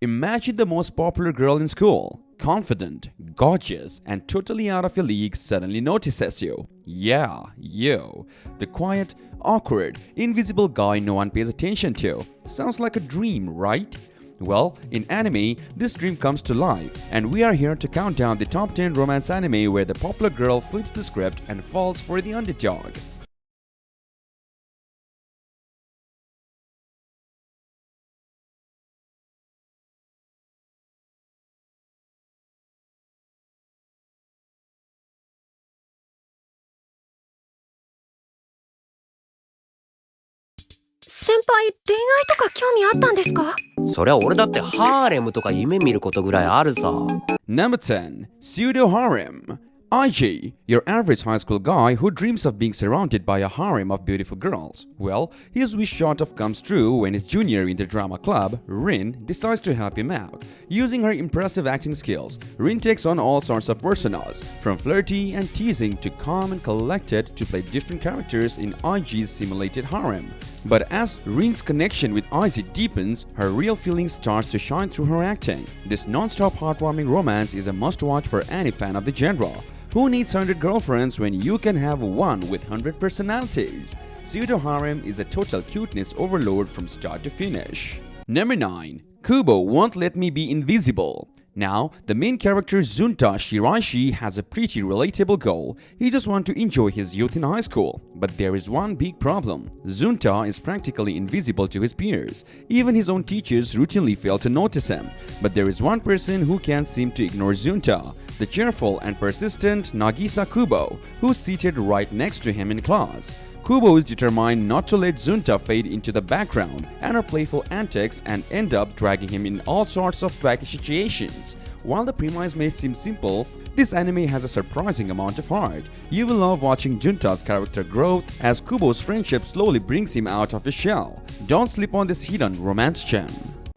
Imagine the most popular girl in school, confident, gorgeous, and totally out of your league suddenly notices you. Yeah, you. The quiet, awkward, invisible guy no one pays attention to. Sounds like a dream, right? Well, in anime, this dream comes to life, and we are here to count down the top 10 romance anime where the popular girl flips the script and falls for the underdog.そりゃ俺だってハーレムとか夢見ることぐらいあるさ。Number 10. Pseudo Harem. IG, your average high school guy who dreams of being surrounded by a harem of beautiful girls. Well, his wish sort of comes true when his junior in the drama club, Rin, decides to help him out. Using her impressive acting skills, Rin takes on all sorts of personas, from flirty and teasing to calm and collected to play different characters in IG's simulated harem. But as Rin's connection with Izzy deepens, her real feelings starts to shine through her acting. This non-stop heartwarming romance is a must-watch for any fan of the genre. Who needs 100 girlfriends when you can have one with 100 personalities? Pseudo Harem is a total cuteness overload from start to finish. Number 9. Kubo Won't Let Me Be Invisible. Now, the main character Zunta Shiraishi has a pretty relatable goal. He just wants to enjoy his youth in high school. But there is one big problem. Zunta is practically invisible to his peers. Even his own teachers routinely fail to notice him. But there is one person who can't seem to ignore Zunta, the cheerful and persistent Nagisa Kubo, who's seated right next to him in class. Kubo is determined not to let Zunta fade into the background and her playful antics and end up dragging him in all sorts of wacky situations. While the premise may seem simple, this anime has a surprising amount of heart. You will love watching Junta's character growth as Kubo's friendship slowly brings him out of his shell. Don't sleep on this hidden romance gem.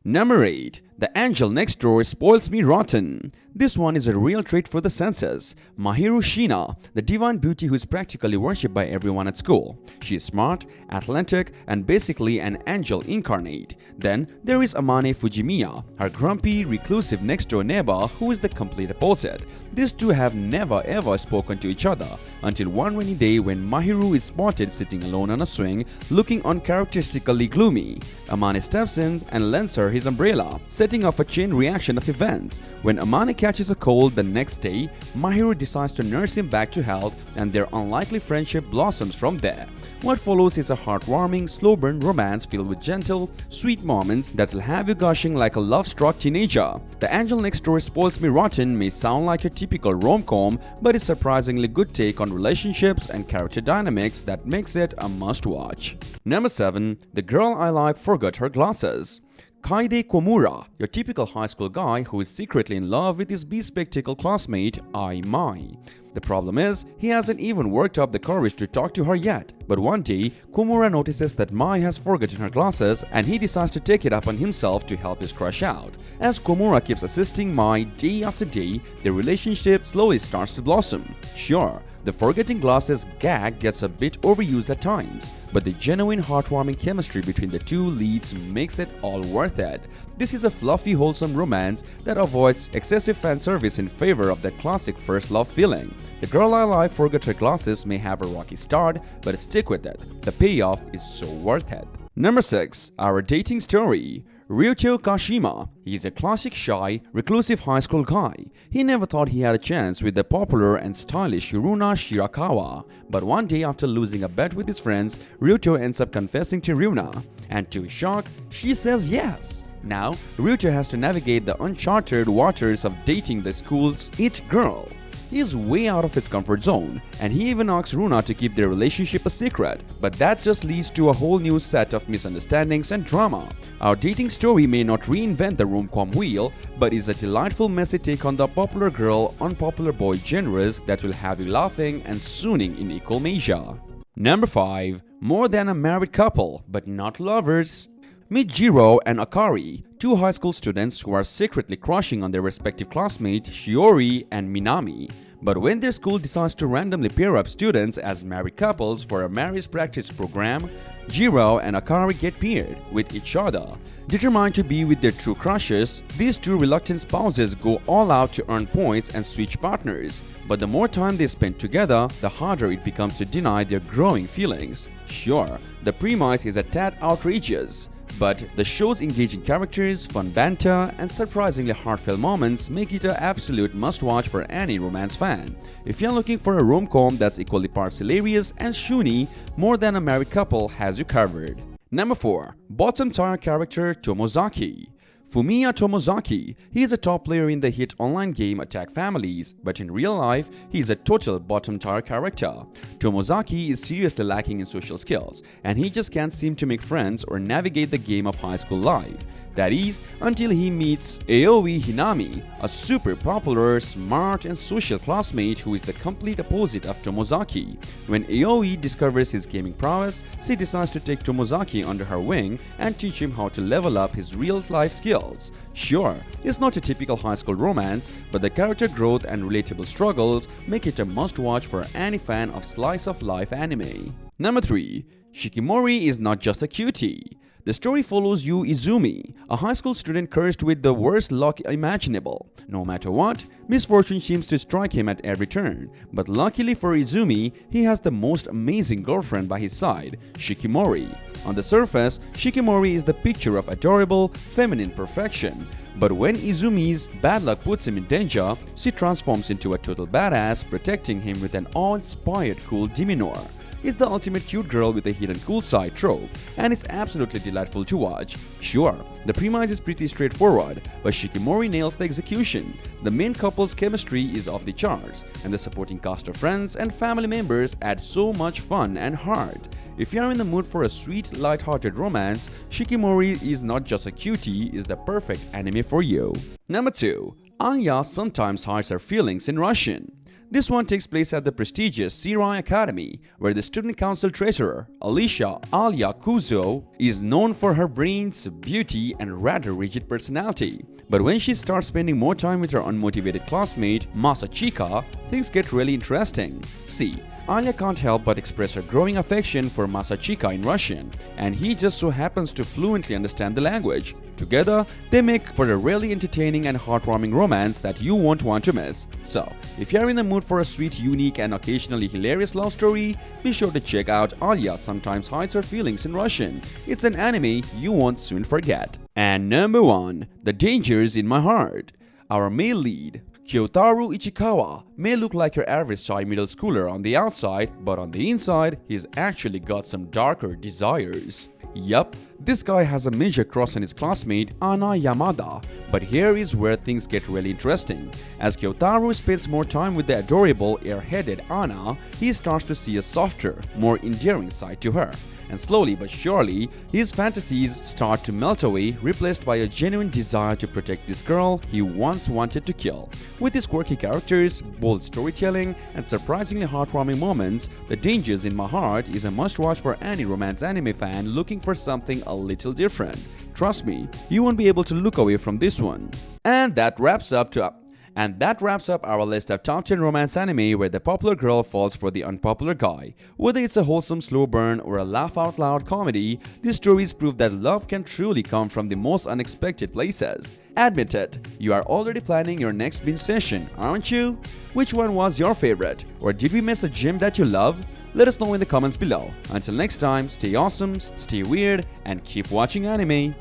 Number 8. The Angel Next Door Spoils Me Rotten. This one is a real treat for the senses. Mahiru Shina, the divine beauty who is practically worshipped by everyone at school. She is smart, athletic, and basically an angel incarnate. Then there is Amane Fujimiya, her grumpy, reclusive next-door neighbor who is the complete opposite. These two have never ever spoken to each other until one rainy day when Mahiru is spotted sitting alone on a swing, looking uncharacteristically gloomy. Amane steps in and lends her his umbrella, setting off a chain reaction of events. When Amane catches a cold the next day, Mahiru decides to nurse him back to health, and their unlikely friendship blossoms from there. What follows is a heartwarming, slow-burn romance filled with gentle, sweet moments that'll have you gushing like a love-struck teenager. The Angel Next Door Spoils Me Rotten may sound like a typical rom-com, but it's a surprisingly good take on relationships and character dynamics that makes it a must-watch. Number 7. The Girl I Like Forgot Her Glasses. Kaide Komura, your typical high school guy who is secretly in love with his bespectacled classmate, Ai Mai. The problem is, he hasn't even worked up the courage to talk to her yet. But one day, Komura notices that Mai has forgotten her glasses and he decides to take it up on himself to help his crush out. As Komura keeps assisting Mai day after day, their relationship slowly starts to blossom. Sure, the forgetting glasses gag gets a bit overused at times, but the genuine heartwarming chemistry between the two leads makes it all worth it. This is a fluffy, wholesome romance that avoids excessive fan service in favor of that classic first love feeling. The Girl I Like Forgot Her Glasses may have a rocky start, but stick with it. The payoff is so worth it. Number 6. Our dating story. Ryuto Kashima. He's a classic shy, reclusive high school guy. He never thought he had a chance with the popular and stylish Ryuna Shirakawa. But one day after losing a bet with his friends, Ryuto ends up confessing to Ryuna. And to his shock, she says yes. Now, Ryuto has to navigate the uncharted waters of dating the school's it girl. He is way out of his comfort zone, and he even asks Runa to keep their relationship a secret. But that just leads to a whole new set of misunderstandings and drama. Our dating story may not reinvent the rom-com wheel, but is a delightful messy take on the popular girl, unpopular boy genres that will have you laughing and swooning in equal measure. Number 5. More than a married couple, but not lovers. Meet Jiro and Akari, two high school students who are secretly crushing on their respective classmates Shiori and Minami. But when their school decides to randomly pair up students as married couples for a marriage practice program, Jiro and Akari get paired with each other. Determined to be with their true crushes, these two reluctant spouses go all out to earn points and switch partners. But the more time they spend together, the harder it becomes to deny their growing feelings. Sure, the premise is a tad outrageous, but the show's engaging characters, fun banter, and surprisingly heartfelt moments make it an absolute must-watch for any romance fan. If you're looking for a rom-com that's equally parts hilarious and shoony, More Than a Married Couple has you covered. Number 4. Bottom tier character Tomozaki. Fumiya Tomozaki. He is a top player in the hit online game Attack Families, but in real life, he is a total bottom tier character. Tomozaki is seriously lacking in social skills, and he just can't seem to make friends or navigate the game of high school life. That is, until he meets Aoi Hinami, a super popular, smart, and social classmate who is the complete opposite of Tomozaki. When Aoi discovers his gaming prowess, she decides to take Tomozaki under her wing and teach him how to level up his real-life skills. Sure, it's not a typical high school romance, but the character growth and relatable struggles make it a must-watch for any fan of slice-of-life anime. Number 3. Shikimori is not just a cutie. The story follows Yu Izumi, a high school student cursed with the worst luck imaginable. No matter what, misfortune seems to strike him at every turn. But luckily for Izumi, he has the most amazing girlfriend by his side, Shikimori. On the surface, Shikimori is the picture of adorable, feminine perfection. But when Izumi's bad luck puts him in danger, she transforms into a total badass, protecting him with an awe-inspired cool demeanor. It's the ultimate cute girl with a hidden cool side trope, and it's absolutely delightful to watch. Sure, the premise is pretty straightforward, but Shikimori nails the execution. The main couple's chemistry is off the charts, and the supporting cast of friends and family members add so much fun and heart. If you're in the mood for a sweet, light-hearted romance, Shikimori is not just a cutie, is the perfect anime for you. Number 2. Anya sometimes hides her feelings in Russian. This one takes place at the prestigious Sirai Academy, where the student council treasurer, Alicia Alia Kuzo, is known for her brains, beauty, and rather rigid personality. But when she starts spending more time with her unmotivated classmate, Masachika, things get really interesting. See, Alia can't help but express her growing affection for Masachika in Russian, and he just so happens to fluently understand the language. Together, they make for a really entertaining and heartwarming romance that you won't want to miss. So, if you're in the mood for a sweet, unique, and occasionally hilarious love story, be sure to check out Alia Sometimes Hides Her Feelings in Russian. It's an anime you won't soon forget. And number 1. The Dangers in My Heart. Our male lead, Kyotaru Ichikawa, may look like your average shy middle schooler on the outside, but on the inside, he's actually got some darker desires. Yup, this guy has a major crush on his classmate Ana Yamada, but here is where things get really interesting. As Kyotaru spends more time with the adorable, airheaded Ana, he starts to see a softer, more endearing side to her. And slowly but surely, his fantasies start to melt away, replaced by a genuine desire to protect this girl he once wanted to kill. With his quirky characters, bold storytelling, and surprisingly heartwarming moments, The Dangers in My Heart is a must-watch for any romance anime fan looking for something a little different. Trust me, you won't be able to look away from this one. And that wraps up our list of top 10 romance anime where the popular girl falls for the unpopular guy. Whether it's a wholesome slow burn or a laugh-out-loud comedy, these stories prove that love can truly come from the most unexpected places. Admit it, you are already planning your next binge session, aren't you? Which one was your favorite? Or did we miss a gem that you love? Let us know in the comments below. Until next time, stay awesome, stay weird, and keep watching anime.